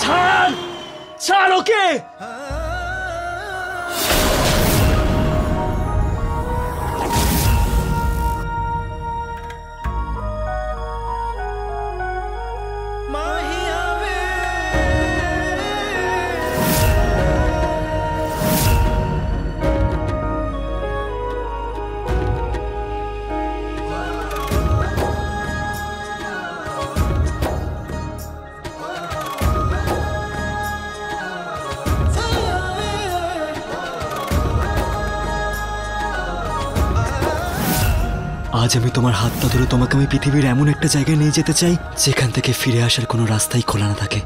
ছাড় ছাড় ওকে। আজ আমি তোমার হাতটা ধরে তোমাকে আমি পৃথিবীর এমন একটা জায়গায় নিয়ে যেতে চাই যেখান থেকে ফিরে আসার কোনো রাস্তাই খোলা না থাকে।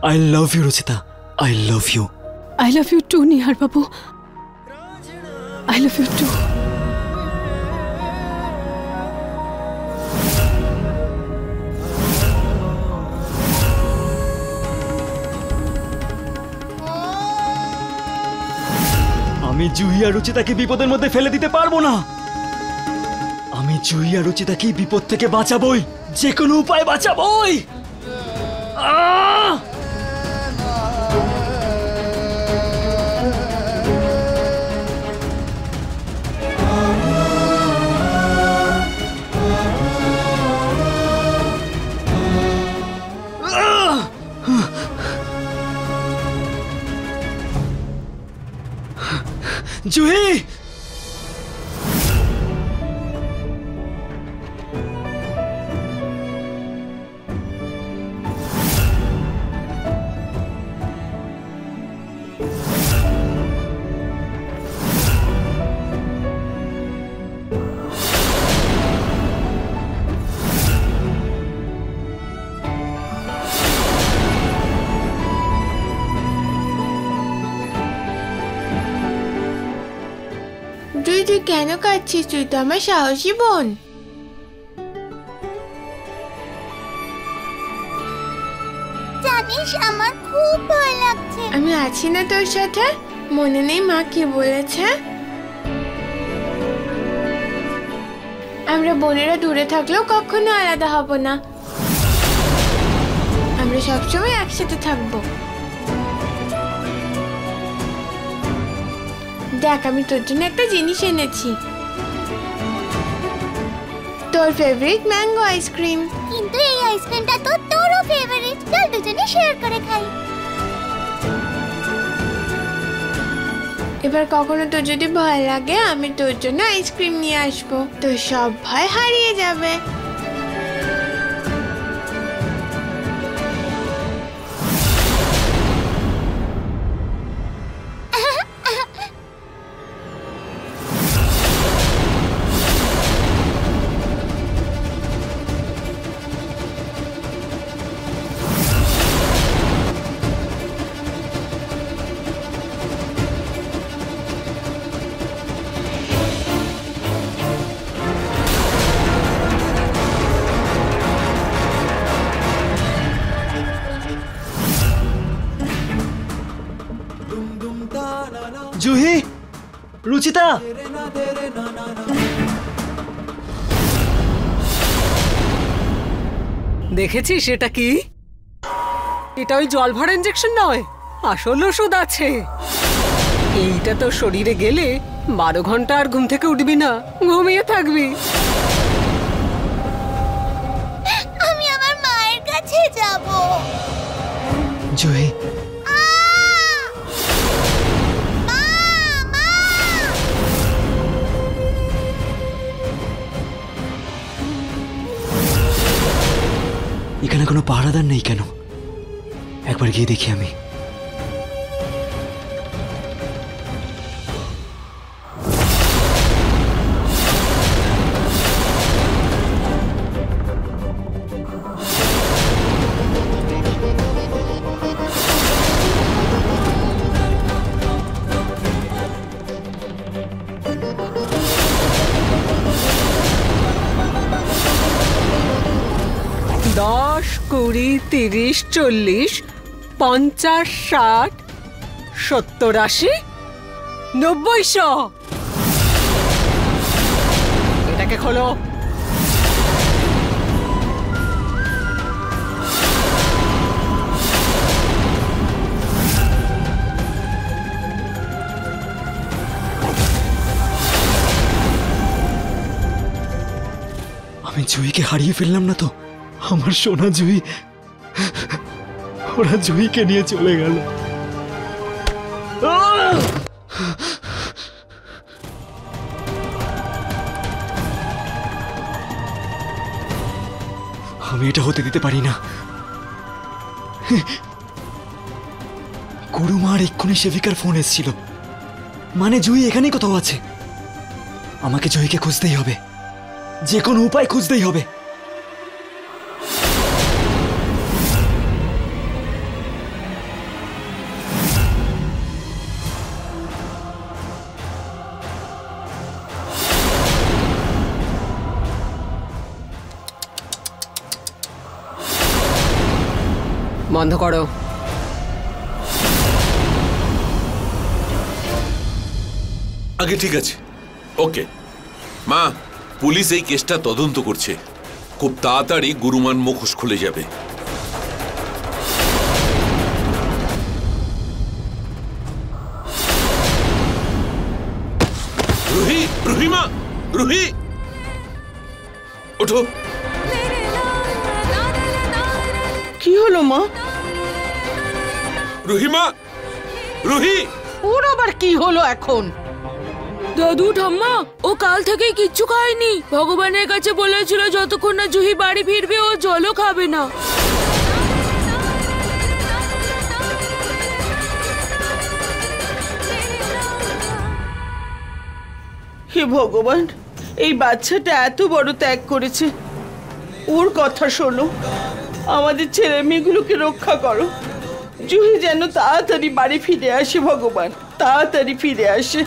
I love you Ruchita, I love you. I love you too Nihar বাবু, আই লাভ ইউ টু। আমি জুহি আর রুচিতাকে বিপদের মধ্যে ফেলে দিতে পারবো না। আমি জুহি আর রুচিতাকে বিপদ থেকে বাঁচাবই, যে কোনো উপায় বাঁচাবই। জুহি, তুই কেন কাঁদছিস? তুই তো আমার সাহসী বোন। জানিস আমার খুব ভয় লাগছে। আমি আছি না তোর সাথে? মনে নেই মা কি বলেছে? আমরা বোনেরা দূরে থাকলেও কখনো আলাদা হব না, আমরা সবসময় একসাথে থাকবো। দেখ, আমি তোর জন্য একটা জিনিস এনেছি, তোর ফেভারিট ম্যাঙ্গো আইসক্রিম। কিন্তু এই আইসক্রিমটা তো তোরও ফেভারিট, চল দুজনে শেয়ার করে খাই। এবার কখনো তোর যদি ভয় লাগে আমি তোর জন্য আইসক্রিম নিয়ে আসবো, তোর সব ভয় হারিয়ে যাবে। জুহি, রুচিতা, দেখেছিস এটা কি? এটা ওই জল ভরা ইনজেকশন নয়, আসল ওষুধ আছে। এইটা তো শরীরে গেলে 12 ঘন্টা আর ঘুম থেকে উঠবি না, ঘুমিয়ে থাকবি। আমি আমার মায়ের কাছে যাব। জুহি, এখানে কোনো পাহারাদার নেই কেন? একবার গিয়ে দেখি আমি। দশ, 20, 30, 40, 50, 60, 70, 80, 90, 100। এটাকে খোলো। আমি জুইকে হারিয়ে ফেললাম না তো? আমার সোনা জুই, ওরা জুইকে নিয়ে চলে গেল। আমি এটা হতে দিতে পারি না। গুরুমার এক্ষুনি সেবিকার ফোন এসেছিল, মানে জুই এখানেই কোথাও আছে। আমাকে জুইকে খুঁজতেই হবে, যে কোনো উপায় খুঁজতেই হবে। বন্ধ করো। আগে ঠিক আছে, ওকে মা। পুলিশ এই কেসটা তদন্ত করছে, খুব তাড়াতাড়ি গুরুমান মুখোশ খুলে যাবে। রুহি, রুহিমা, রুহি ওঠো। কি হলো মা? রুহিমা, রুহি। ওর আবার কি হলো এখন? দাদু ঠাম্মা, ও কাল থেকেই কিচ্ছু খায়নি। ভগবানের কাছে বলেছিল যতক্ষণ না জুহি বাড়ি ফিরবে ও জলও খাবে না। হে ভগবান, এই বাচ্চাটা এত বড় ত্যাগ করেছে। ওর কথা শোনো, আমাদের ছেলে মেয়েগুলোকে রক্ষা করো। জুহি যেন তাড়াতাড়ি বাড়ি ফিরে আসে ভগবান, তাড়াতাড়ি ফিরে আসে।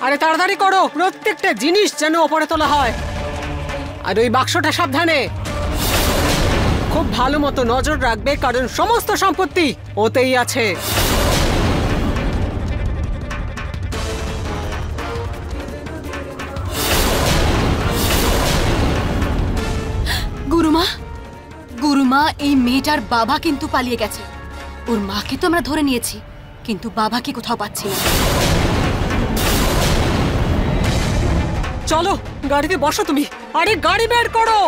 আরে তাড়াতাড়ি করো, প্রত্যেকটা জিনিস যেন ওপরে তোলা হয়। আর ওই বাক্সটা সাবধানে, খুব ভালো মতো নজর রাখবে, কারণ সমস্ত সম্পত্তি ওতেই আছে। গুরুমা, গুরুমা, এই মেয়েটার বাবা কিন্তু পালিয়ে গেছে। ওর মাকে তো আমরা ধরে নিয়েছি, কিন্তু বাবাকে কোথাও পাচ্ছি না। চলো গাড়িতে বসো তুমি। আরে গাড়ি বের করো।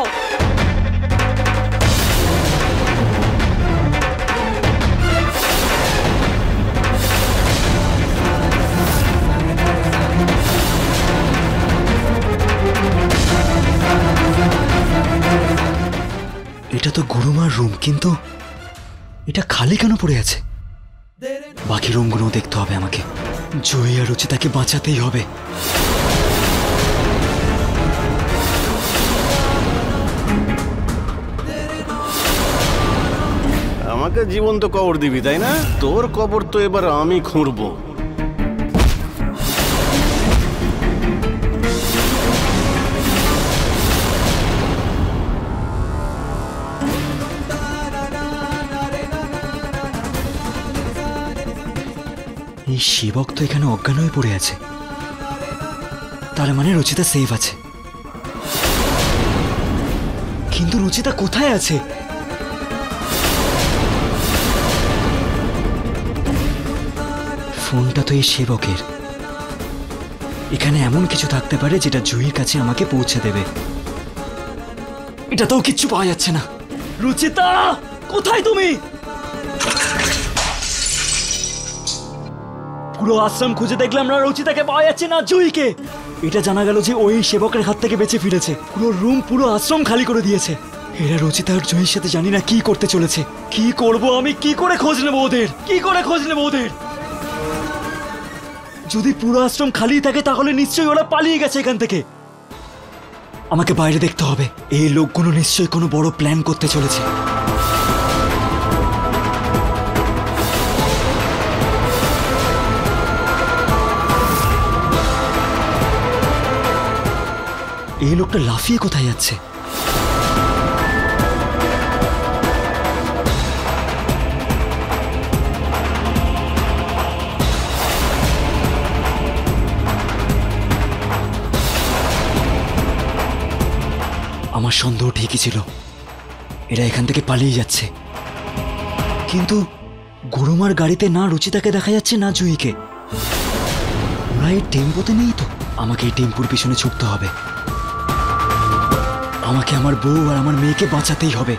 এটা তো গুরুমার রুম, কিন্তু এটা খালি কেন পড়ে আছে? বাকি রুমগুলো দেখতে হবে আমাকে। জয়ী আর রুচিতাকে বাঁচাতেই হবে। আমাকে জীবন্ত কবর দিবি তাই না? তোর কবর তো এবার আমি খুঁড়বো। এই সেবক তো এখানে অজ্ঞান হয়ে পড়ে আছে, তার মানে রুচিতা সেফ আছে। কিন্তু রুচিতা কোথায় আছে? ফোনটা তো এই সেবকের। এখানে এমন কিছু থাকতে পারে যেটা জুহির কাছে আমাকে পৌঁছে দেবে। এটা তো কিচ্ছু পাওয়া যাচ্ছে না। রুচিতা, কোথায় তুমি? পুরো আশ্রম খুঁজে দেখলাম না, রুচিতাকে পাওয়া যাচ্ছে না, জুহিকে। এটা জানা গেল যে ওই সেবকের হাত থেকে বেঁচে ফিরেছে। পুরো রুম, পুরো আশ্রম খালি করে দিয়েছে। এরা রুচিতা আর জুহির সাথে জানি না কি করতে চলেছে। কি করব আমি? কি করে খোঁজ নেবো ওদের? কি করে খোঁজ নেবো ওদের? যদি পুরো আশ্রম খালি থাকে তাহলে নিশ্চয়ই ওরা পালিয়ে গেছে এখান থেকে। আমাকে বাইরে দেখতে হবে। এই লোকগুলো নিশ্চয়ই কোনো বড় প্ল্যান করতে চলেছে। এই লোকটা লাফিয়ে কোথায় যাচ্ছে? আমার সন্দেহ ঠিকই ছিল, এরা এখান থেকে পালিয়ে যাচ্ছে। কিন্তু গুরুমার গাড়িতে না রুচিতাকে দেখা যাচ্ছে না জুইকে। ওরা এই টেম্পোতে নেই তো। আমাকে এই টেম্পুর পিছনে ছুটতে হবে। আমাকে আমার বউ আর আমার মেয়েকে বাঁচাতেই হবে।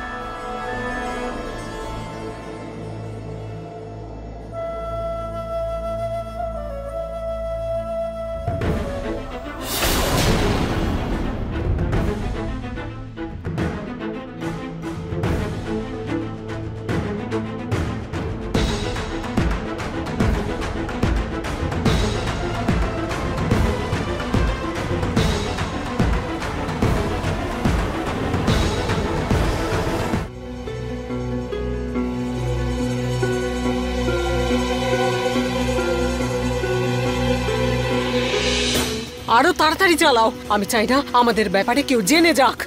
আরো তাড়াতাড়ি চালাও, আমি চাই না আমাদের ব্যাপারে কেউ জেনে যাক।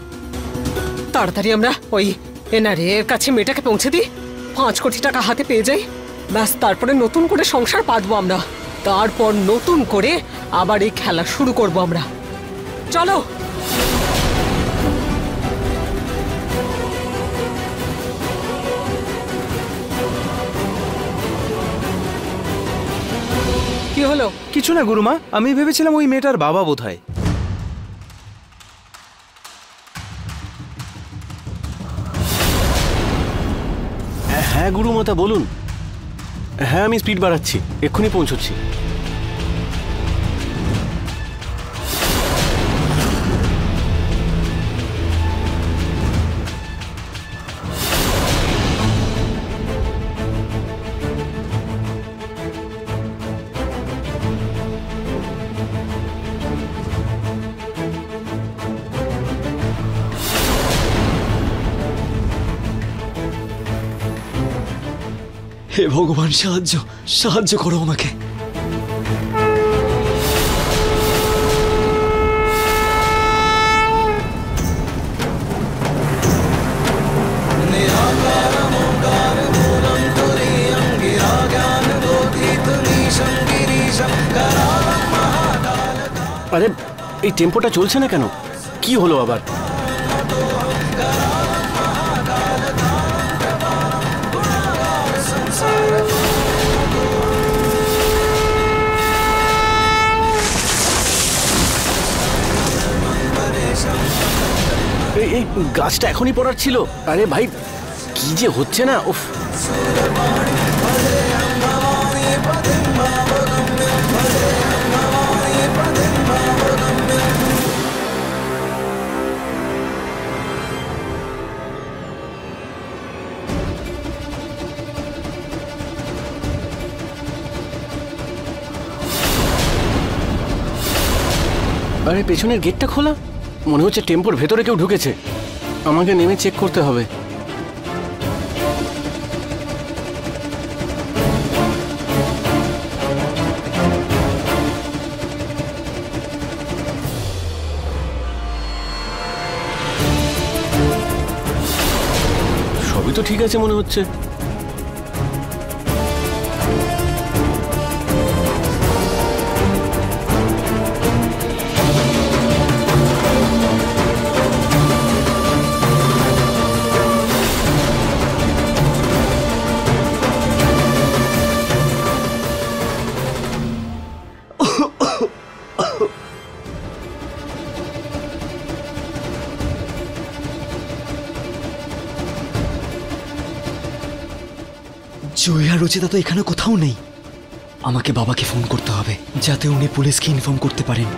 তাড়াতাড়ি আমরা ওই এনআরএ এর কাছে মেয়েটাকে পৌঁছে দিই, 5 কোটি টাকা হাতে পেয়ে যাই, ব্যাস তারপরে নতুন করে সংসার পাতবো আমরা। তারপর নতুন করে আবার এই খেলা শুরু করব আমরা। চলো। কি হলো? কিছু না গুরুমা, আমি ভেবেছিলাম ওই মেয়েটার বাবা বোধহয়। হ্যাঁ গুরুমাতা বলুন। হ্যাঁ আমি স্পিড বাড়াচ্ছি, এক্ষুনি পৌঁছচ্ছি। হে ভগবান, সাহায্য সাহায্য করো আমাকে। আরে এই টেম্পোটা চলছে না কেন? কি হলো আবার? এই গাছটা এখনই পড়ার ছিল। আরে ভাই কি যে হচ্ছে না, উফ। আরে পেছনের গেটটা খোলা, মনে হচ্ছে টেম্পোর ভেতরে কেউ ঢুকেছে। আমাকে নেমে চেক করতে হবে। সবই তো ঠিক আছে মনে হচ্ছে। জয় আর রচিতা তো এখানে কোথাও নেই। আমাকে বাবাকে ফোন করতে হবে যাতে উনি পুলিশকে ইনফর্ম করতে পারেন।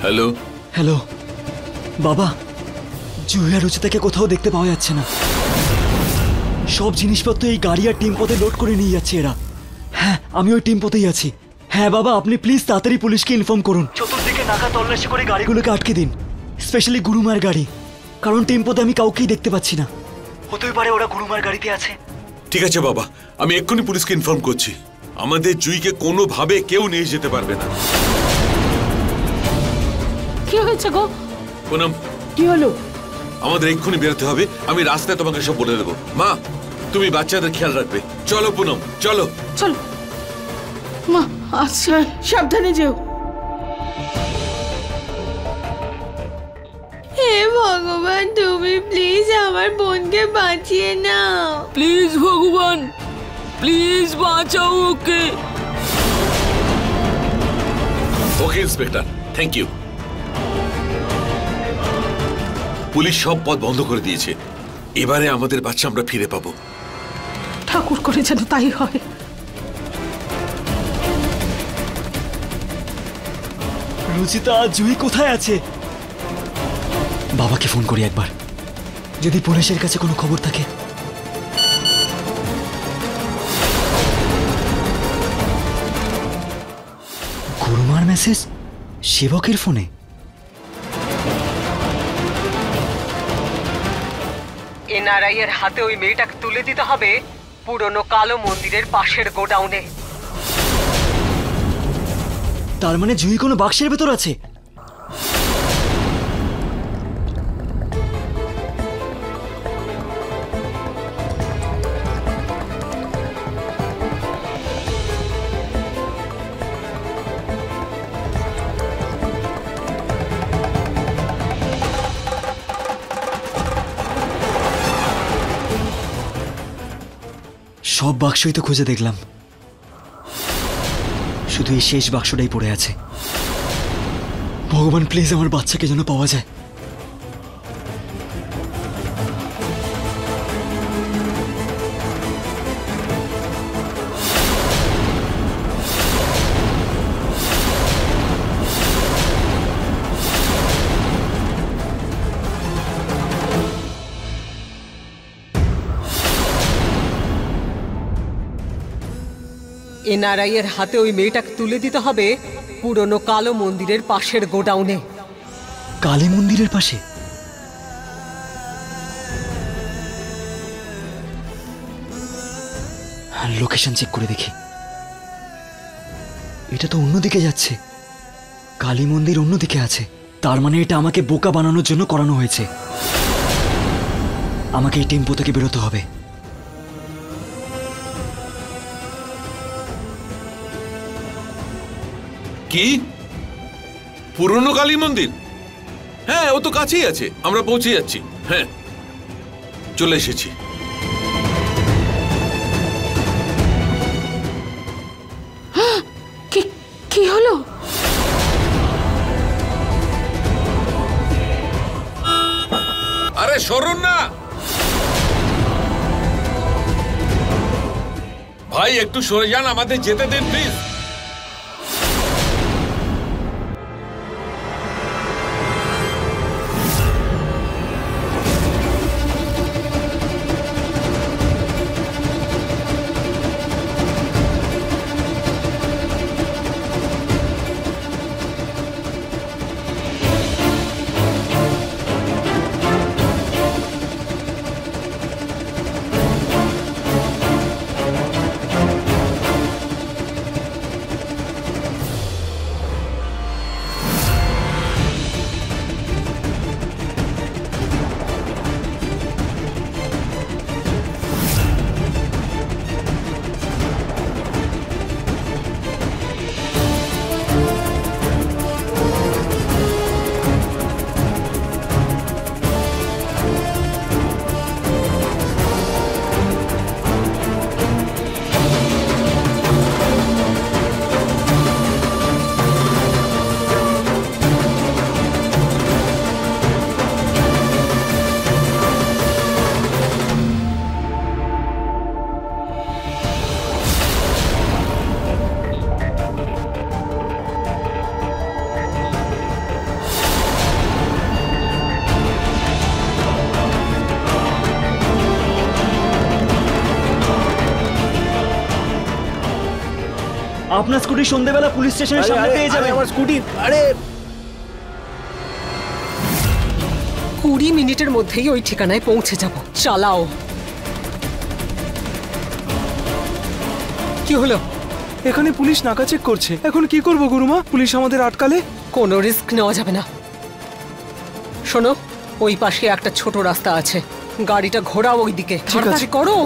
হ্যালো হ্যালো বাবা, জয় আর রচিতাকে কোথাও দেখতে পাওয়া যাচ্ছে না। সব জিনিসপত্র এই গাড়ি আর টেম্পোতে লোড করে নিয়ে যাচ্ছে এরা। হ্যাঁ আমি ওই টেম্পোতেই আছি। হ্যাঁ বাবা, আপনি প্লিজ তাড়াতাড়ি পুলিশকে ইনফর্ম করুন। চতুর্দিকে নাকা তল্লাশি করে গাড়িগুলোকে আটকে দিন, স্পেশালি গুরুমার গাড়ি, কারণ টেম্পোতে আমি কাউকেই দেখতে পাচ্ছি না। হতেই পারে ওরা গুরুমার গাড়িতে আছে। ঠিক আছে বাবা, আমি এক্ষুনি পুলিশকে ইনফর্ম করছি। আমাদের জুইকে কোনোভাবে কেউ নিয়ে যেতে পারবে না। কি হয়েছে গো? পুনম, কি হলো? আমাদের এক্ষুনি বেরোতে হবে। আমি রাস্তায় তোমাকে সব বলে দেবো। মা, তুমি বাচ্চাদের খেয়াল রাখবে। চলো পুনম, চলো। চলো মা। আচ্ছা, সাবধানে যেও। হে ভগবান, তুমি প্লিজ আমার বোনকে বাঁচিয়ে নাও। প্লিজ ভগবান, প্লিজ বাঁচাও ওকে। ওকে ইন্সপেক্টর, থ্যাংক ইউ। পুলিশ সব পথ বন্ধ করে দিয়েছে। এবারে আমাদের বাচ্চা আমরা ফিরে পাবো। ঠাকুর করে যেন তাই হয়। রুচিতা, জুহি কোথায় আছে? বাবাকে ফোন করি একবার, যদি পুলিশের কাছে কোনো খবর থাকে। গুরুমার মেসেজ সেবকের ফোনে। এনআরআই এর হাতে ওই মেয়েটাকে তুলে দিতে হবে পুরনো কালো মন্দিরের পাশের গোডাউনে। তার মানে জুহি কোনো বাক্সের ভেতর আছে। সব বাক্সই তো খুঁজে দেখলাম, শুধু এই শেষ বাক্সটাই পড়ে আছে। ভগবান প্লিজ আমার বাচ্চাকে যেন পাওয়া যায়। এনআরআই এর হাতে ওই মেয়েটাকে তুলে দিতে হবে পুরনো কালো মন্দিরের পাশের গোডাউনে। কালী মন্দিরের পাশে? লোকেশন চেক করে দেখি। এটা তো অন্যদিকে যাচ্ছে, কালী মন্দির অন্যদিকে আছে। তার মানে এটা আমাকে বোকা বানানোর জন্য করানো হয়েছে। আমাকে এই টেম্পো থেকে বেরোতে হবে। কি পুরনো কালী মন্দির? হ্যাঁ, ও তো কাছেই আছে, আমরা পৌঁছে যাচ্ছি। হ্যাঁ, চলে এসেছি। কি হলো? আরে সরুন না ভাই, একটু সরে যান, আমাদের যেতে দিন প্লিজ। আপনার স্কুটি সন্ধ্যেবেলা পুলিশ স্টেশনের সামনে পেয়ে যাবেন। আমার স্কুটি, আরে 20 মিনিটের মধ্যেই ওই ঠিকানায় পৌঁছে যাব। চালাও। কি হলো? এখানে পুলিশ নাকা চেক করছে। এখন কি করব গুরুমা? পুলিশ আমাদের আটকালে? কোনো রিস্ক নেওয়া যাবে না। শোনো, ওই পাশে একটা ছোট রাস্তা আছে, গাড়িটা ঘোরাও ওইদিকে। তাড়াতাড়ি করো।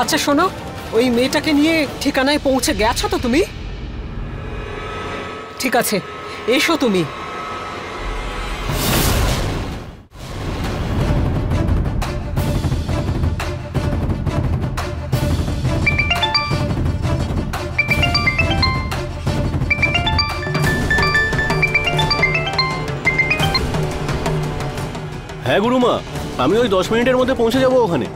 আচ্ছা শোনো, ওই মেয়েটাকে নিয়ে ঠিকানায় পৌঁছে গেছো তো তুমি? ঠিক আছে, এসো তুমি। হ্যাঁ গুরুমা, আমি ওই 10 মিনিটের মধ্যে পৌঁছে যাব ওখানে।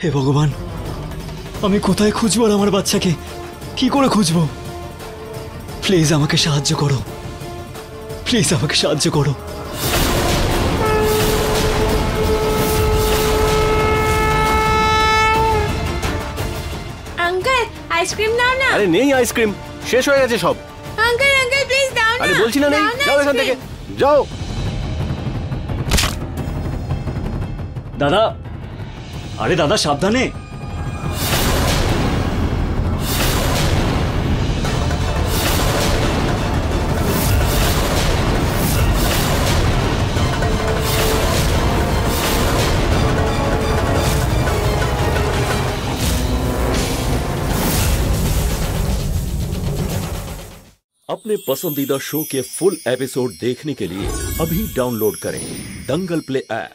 হে ভগবান, আমি কোথায় খুঁজবো আর আমার বাচ্চাকে কি করে খুঁজবো? প্লিজ আমাকে সাহায্য করো, প্লিজ আমাকে সাহায্য করো। আঙ্কেল আইসক্রিম দাও না। আরে নেই আইসক্রিম, শেষ হয়ে গেছে সব। আঙ্কেল আঙ্কেল প্লিজ দাও না। আরে বলছি না নেই, দাও না যাও এখান থেকে, ice-cream। যাও। দাদা, আরে দাদা সাবধানে। अपने पसंदीदा शो के फुल एपिसोड देखने के लिए अभी डाउनलोड करें दंगल प्ले ऐप।